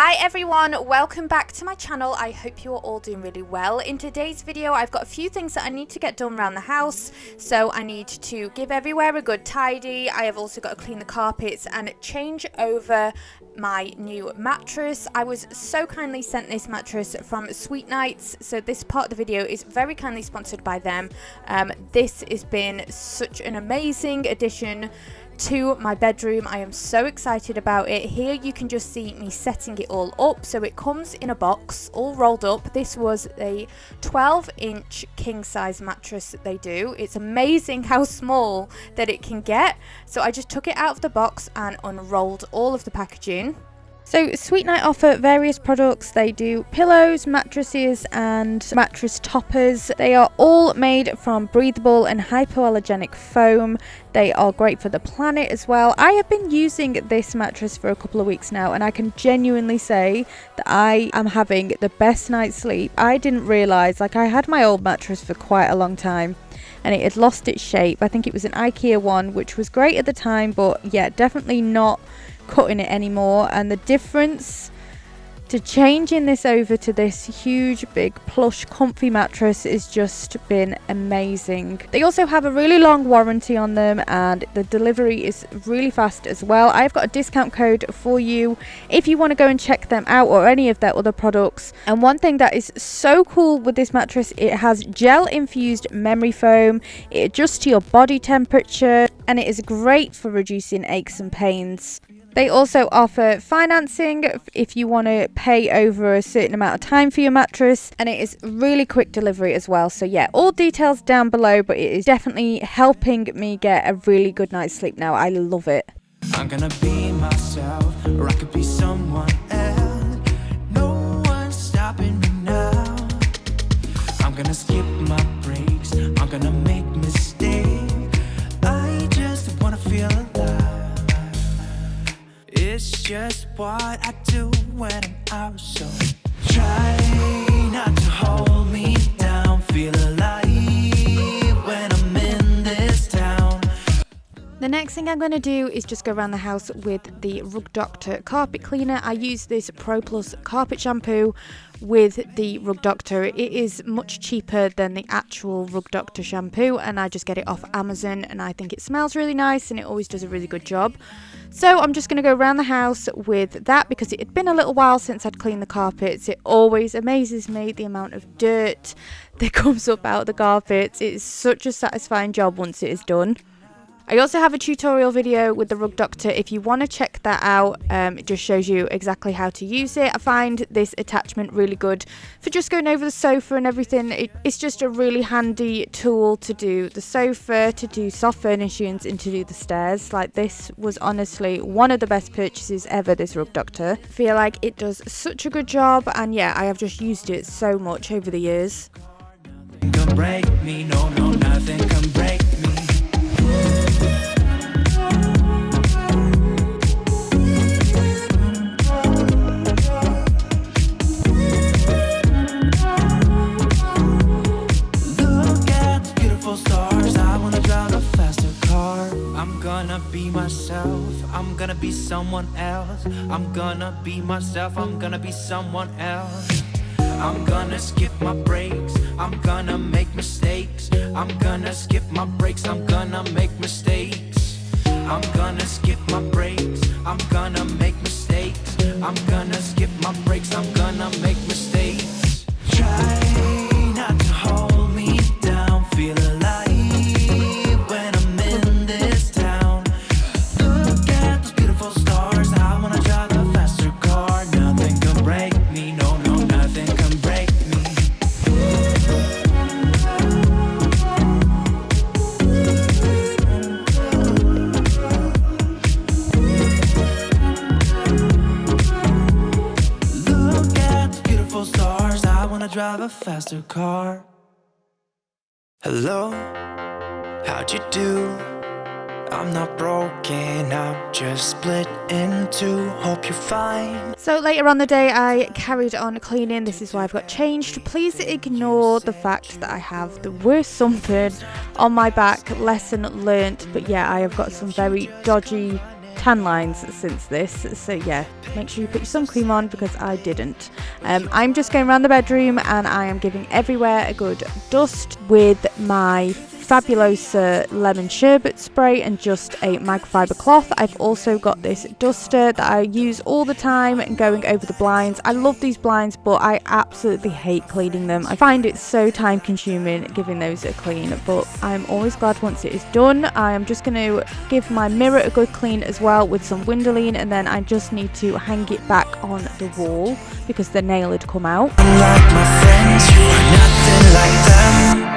Hi everyone, welcome back to my channel. I hope you are all doing really well. In today's video I've got a few things that I need to get done around the house. So I need to give everywhere a good tidy. I have also got to clean the carpets and change over my new mattress. I was so kindly sent this mattress from Sweet Nights, so this part of the video is very kindly sponsored by them. This has been such an amazing addition to my bedroom. I am so excited about it. Here you can just see me setting it all up. So it comes in a box all rolled up. This was a 12-inch king size mattress that they do. It's amazing how small that it can get. So I just took it out of the box and unrolled all of the packaging. So Sweet Night offer various products. They do pillows, mattresses and mattress toppers. They are all made from breathable and hypoallergenic foam. They are great for the planet as well. I have been using this mattress for a couple of weeks now and I can genuinely say that I am having the best night's sleep. I didn't realise, like, I had my old mattress for quite a long time and it had lost its shape. I think it was an IKEA one, which was great at the time, but yeah, definitely not cutting it anymore. And the difference to changing this over to this huge big plush comfy mattress has just been amazing. They also have a really long warranty on them and the delivery is really fast as well. I've got a discount code for you if you want to go and check them out or any of their other products. And one thing that is so cool with this mattress, it has gel infused memory foam. It adjusts to your body temperature and it is great for reducing aches and pains. They also offer financing if you want to pay over a certain amount of time for your mattress, and it is really quick delivery as well. So yeah, all details down below, but it is definitely helping me get a really good night's sleep now. I love it. I'm gonna be myself, or I could be someone else. No one's stopping me now. I'm gonna skip my breaks, I'm gonna make mistakes. I just wanna feel alive. It's just what I do when I'm out, so try not to hold me down. Feel alive when I'm in this town. The next thing I'm going to do is just go around the house with the Rug Doctor carpet cleaner. I use this Pro Plus carpet shampoo with the Rug Doctor. It is much cheaper than the actual Rug Doctor shampoo and I just get it off Amazon and I think it smells really nice and it always does a really good job. So I'm just going to go around the house with that because it had been a little while since I'd cleaned the carpets. It always amazes me the amount of dirt that comes up out of the carpets. It is such a satisfying job once it is done. I also have a tutorial video with the Rug Doctor if you want to check that out. It just shows you exactly how to use it. I find this attachment really good for just going over the sofa and everything. It's just a really handy tool to do the sofa, to do soft furnishings and to do the stairs. Like, this was honestly one of the best purchases ever, this Rug Doctor. I feel like it does such a good job and yeah, I have just used it so much over the years. Come break me, no, nothing can break me. Be myself, I'm gonna be someone else. I'm gonna be myself, I'm gonna be someone else. I'm gonna skip my breaks, I'm gonna make mistakes. I'm gonna skip my breaks, I'm gonna make mistakes. I'm gonna skip my breaks, I'm gonna make mistakes. I'm gonna skip my breaks, I'm gonna make mistakes. Try not to hold me down, feel alive. Drive a faster car. Hello, how'd you do? I'm not broken, I'm just split in two. Hope you're fine. So later on the day I carried on cleaning. This is why I've got changed. Please ignore the fact that I have the worst sunburn on my back. Lesson learnt. But yeah, I have got some very dodgy tan lines since this, so yeah, make sure you put your sun cream on because I didn't. I'm just going around the bedroom and I am giving everywhere a good dust with my Fabulosa lemon sherbet spray and just a microfiber cloth. I've also got this duster that I use all the time going over the blinds. I love these blinds, but I absolutely hate cleaning them. I find it so time consuming giving those a clean, but I'm always glad once it is done. I am just going to give my mirror a good clean as well with some Windoline, and then I just need to hang it back on the wall because the nail had come out. Unlike my friends, you are nothing like them.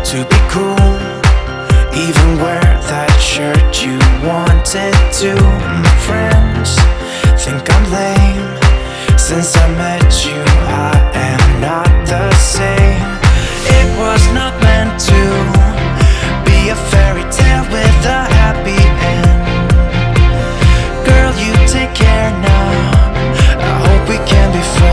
To be cool, even wear that shirt you wanted to. My friends think I'm lame. Since I met you, I am not the same. It was not meant to be a fairy tale with a happy end. Girl, you take care now. I hope we can be friends.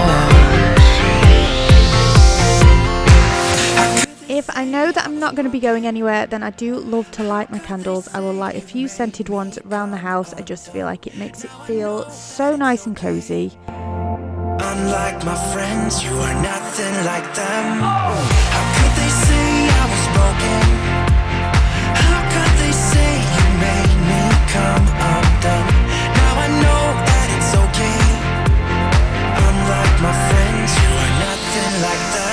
If I know that I'm not going to be going anywhere, then I do love to light my candles. I will light a few scented ones around the house. I just feel like it makes it feel so nice and cozy. Unlike my friends, you are nothing like them. How could they say I was broken? How could they say you made me come undone? Now I know that it's okay. Unlike my friends, you are nothing like them.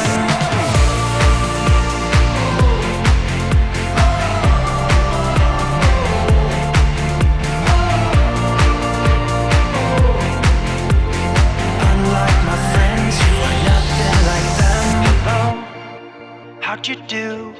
How'd you do?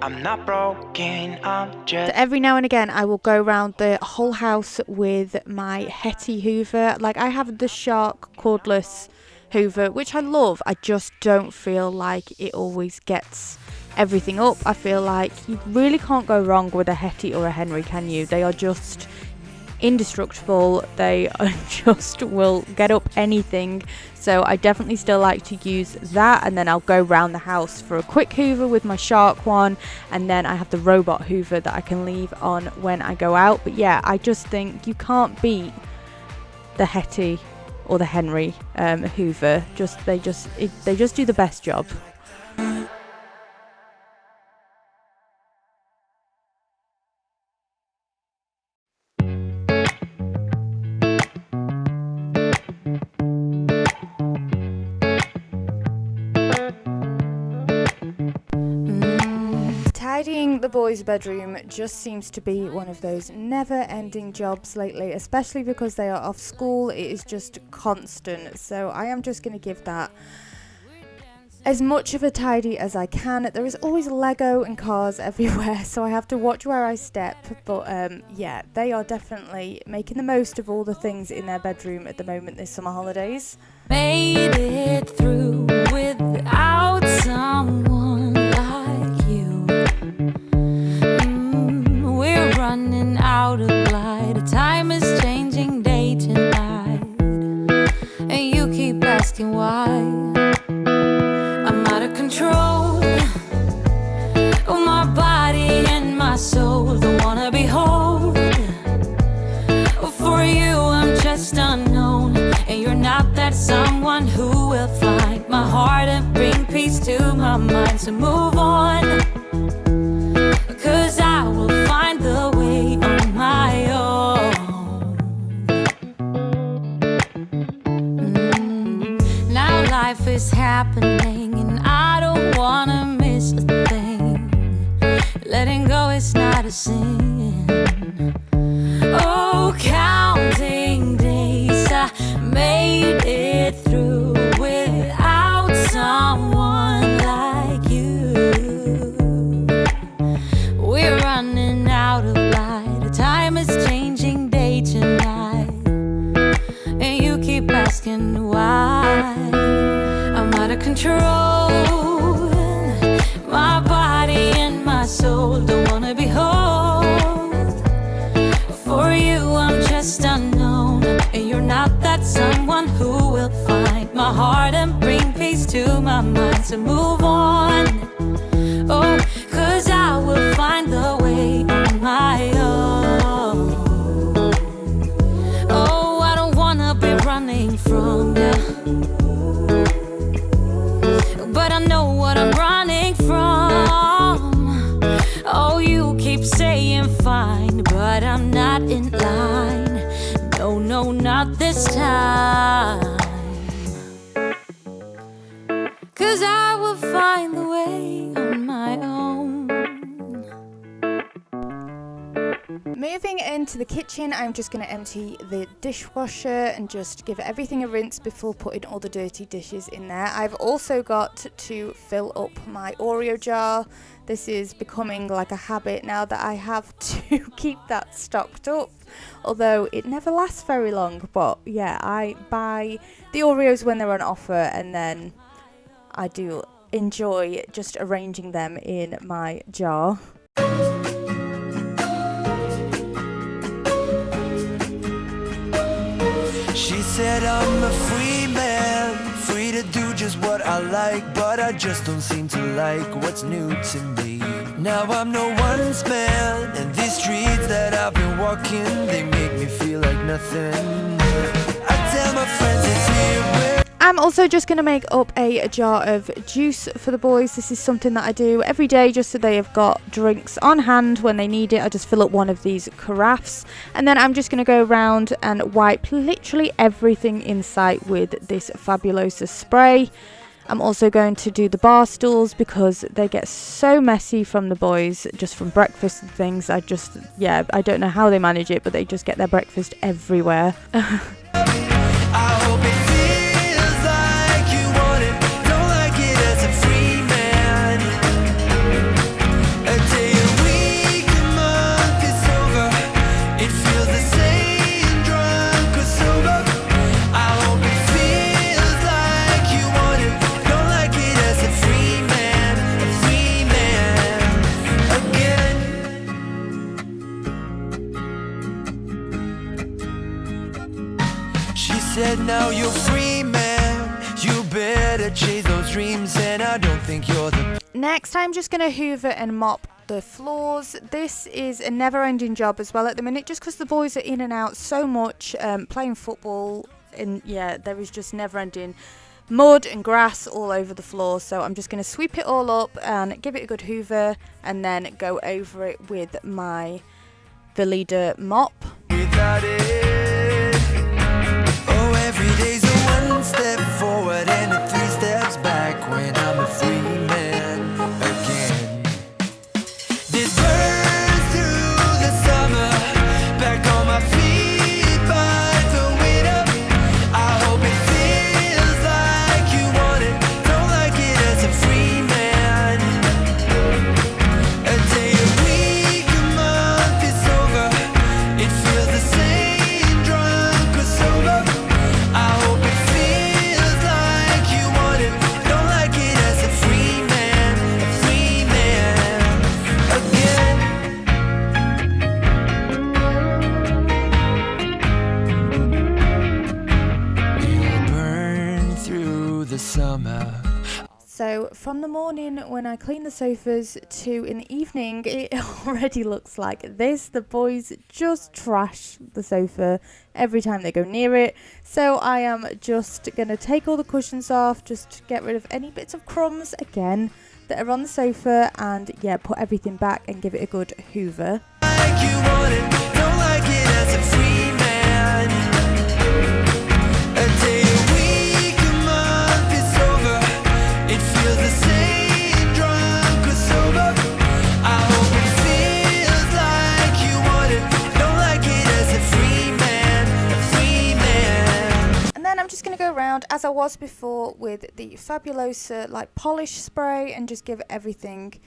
I'm not broken, I'm just... So every now and again I will go around the whole house with my Hetty Hoover. Like, I have the Shark cordless Hoover, which I love. I just don't feel like it always gets everything up. I feel like you really can't go wrong with a Hetty or a Henry, can you? They are just indestructible. They are just will get up anything. So I definitely still like to use that, and then I'll go round the house for a quick hoover with my Shark one, and then I have the robot hoover that I can leave on when I go out. But yeah, I just think you can't beat the Hetty or the Henry hoover. They just do the best job. Tidying the boys' bedroom just seems to be one of those never-ending jobs lately, especially because they are off school. It is just constant, so I am just going to give that as much of a tidy as I can. There is always Lego and cars everywhere, so I have to watch where I step, but yeah, they are definitely making the most of all the things in their bedroom at the moment this summer holidays. Made it through without someone like you. We're running out of light. Time is changing day to night, and you keep asking why. I'm out of control. Oh, my body and my soul don't wanna be whole. For you, I'm just unknown, and you're not that someone who will find my heart and bring peace to my mind. So move on, 'cause I will find the way on my own. Now life is happening, and I don't wanna miss a thing. Letting go is not a sin. Oh, counting days, I made it through without someone like you. We're running out of light. Time is changing day to night, and you keep asking why. I'm out of control. My body and my soul don't wanna be whole. For you, I'm just unknown, and you're not that someone who will find my heart and bring peace to my mind. to move on. Oh, 'cause I will find the way on my own. Oh, I don't wanna be running from you, but I know what I'm running from. Oh, you keep saying fine, but I'm not in line. No, no, not this time. 'Cause I will find the way on my own. Moving into the kitchen, I'm just going to empty the dishwasher and just give everything a rinse before putting all the dirty dishes in there. I've also got to fill up my Oreo jar. This is becoming like a habit now that I have to keep that stocked up, although it never lasts very long. But yeah, I buy the Oreos when they're on offer, and then I do enjoy just arranging them in my jar. She said I'm a free man, free to do just what I like, but I just don't seem to like what's new to me. Now I'm no one's man, and these streets that I've been walking, they make me feel like nothing. I tell my friends it's here where I'm also just going to make up a jar of juice for the boys. This is something that I do every day just so they have got drinks on hand when they need it. I just fill up one of these carafes, and then I'm just going to go around and wipe literally everything in sight with this Fabulosa spray. I'm also going to do the bar stools because they get so messy from the boys just from breakfast and things. I don't know how they manage it, but they just get their breakfast everywhere. I hope it feels like you want it, don't like it as a free man. A day, a week, a month is over, it feels the same, drunk or sober. I hope it feels like you want it, don't like it as a free man again. She said now you're free man, you better chase those dreams, and I don't think you're the Next, I'm just going to hoover and mop the floors. This is a never-ending job as well at the minute, just because the boys are in and out so much, playing football, and yeah, there is just never-ending mud and grass all over the floor. So I'm just going to sweep it all up and give it a good hoover, and then go over it with my Veleda mop. without it. Oh, every day's a one step forward and a 3 steps back when I'm a free man again. This burns through the summer, back on my feet by the winter. I hope it feels like you want it, don't like it as a free man. A day, a week, a month is over, it feels the same, drunk or sober. I hope it feels like you want it, don't like it as a free man again. It'll burn through the summer. So from the morning when I clean the sofas to in the evening, it already looks like this. The boys just trash the sofa every time they go near it. So I am just going to take all the cushions off, just get rid of any bits of crumbs again that are on the sofa, and yeah, put everything back and give it a good hoover. Like you want it, don't like it as a free man. A day, a week, a month is over, it feels the same, drunk or sober. I hope it feels like you want it, don't like it as a free man And then I'm just going to go around as I was before with the Fabulosa like polish spray and just give everything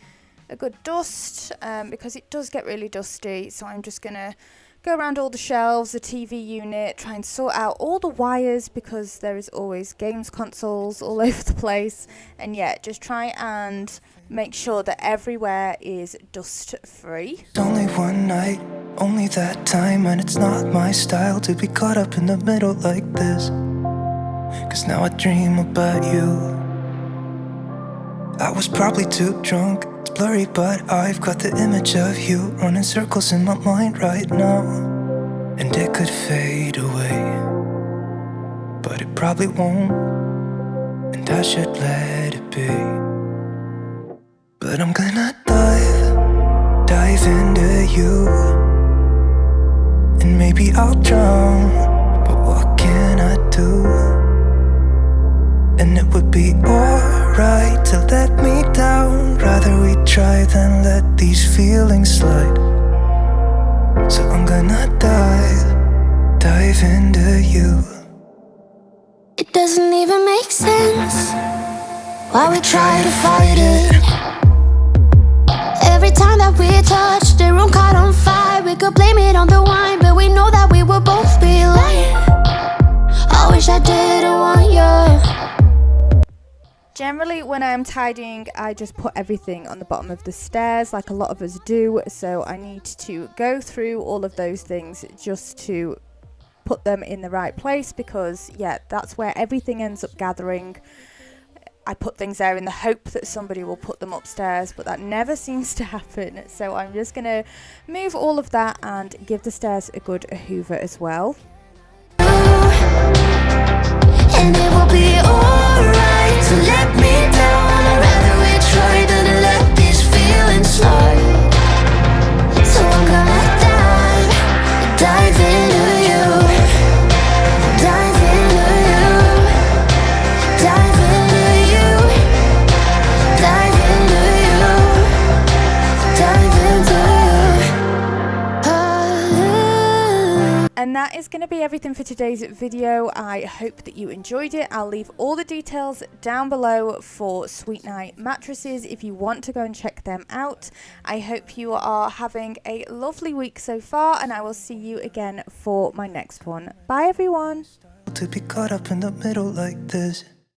a good dust, because it does get really dusty. So I'm just going to go around all the shelves, the TV unit, try and sort out all the wires because there is always games consoles all over the place. And yeah, just try and make sure that everywhere is dust free. Only one night, only that time, and it's not my style to be caught up in the middle like this. 'Cause now I dream about you. I was probably too drunk, it's blurry, but I've got the image of you running circles in my mind right now. And it could fade away, but it probably won't, and I should let it be. But I'm gonna dive into you, and maybe I'll drown, but what can I do? And it would be alright to let me down. Rather we try than let these feelings slide. So I'm gonna dive into you. It doesn't even make sense why we try to fight it. Every time that we touch, the room caught on fire. We could blame it on the wine, but we know that we will both be lying. I wish I didn't want you. Generally, when I'm tidying, I just put everything on the bottom of the stairs like a lot of us do. So I need to go through all of those things just to put them in the right place, because yeah, that's where everything ends up gathering. I put things there in the hope that somebody will put them upstairs, but that never seems to happen. So I'm just going to move all of that and give the stairs a good hoover as well. And it will be alright to let me down. I'd rather we try than let these feelings slide. So I'm gonna dive into you. Dive into you. Dive into you. Dive into you. Dive into you. And that is going to be everything for today's video. I hope that you enjoyed it. I'll leave all the details down below for Sweet Night mattresses if you want to go and check them out. I hope you are having a lovely week so far, and I will see you again for my next one. Bye everyone. To be caught up in the middle like this.